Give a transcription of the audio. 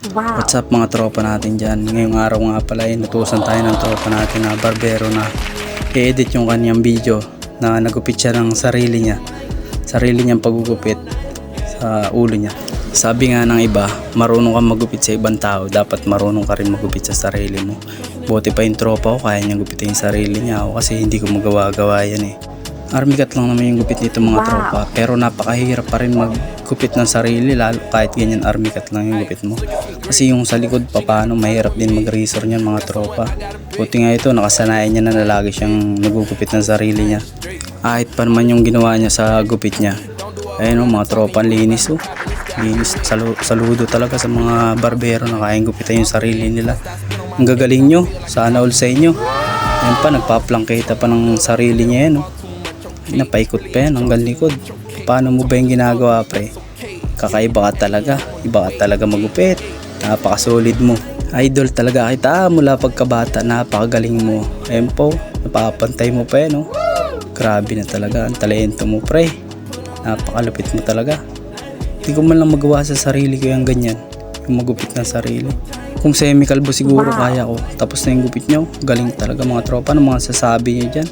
Wow. What's up mga tropa natin dyan? Ngayong araw nga pala ay natusan tayo ng tropa natin na barbero na i-edit yung kanyang video na nagupit siya ng sarili niyang pagugupit sa ulo niya. Sabi nga ng iba, marunong kang magupit sa ibang tao, dapat marunong ka rin magupit sa sarili mo. Buti pa yung tropa ko, kaya niyang gupitin yung sarili niya. Ako kasi hindi ko magawa-gawa yan eh. Army cut lang naman yung gupit nito mga tropa, pero napakahirap pa rin maggupit ng sarili, lalo kahit ganyan army cut lang yung gupit mo. Kasi yung sa likod pa paano, mahirap din mag-razor niyan mga tropa. Buti nga ito, nakasanayan niya na lagi siyang nagugupit ng sarili niya. Kahit pa naman yung ginawa niya sa gupit niya. Ayun o mga tropa, linis o. Linis, saludo talaga sa mga barbero na kayang gupitan yung sarili nila. Ang gagaling nyo, sana all sa inyo. Ayun pa, nagpaplangkita pa ng sarili niya yan o. Napaikot pa yan hanggang likod. Paano mo ba yung ginagawa pre? Kakaiba ka talaga. Iba ka talaga magupit. Napakasolid mo. Idol talaga kita mula pagkabata. Napakagaling mo. Ayun po, napapantay mo pa yan oh. Grabe na talaga ang talento mo pre. Napakalupit mo talaga. Hindi ko man lang magawa sa sarili ko yung ganyan. Yung magupit ng sarili. Kung semi-kalbo siguro kaya ko. Tapos na yung gupit nyo. Galing talaga mga tropa. Ano mga sasabi nyo dyan?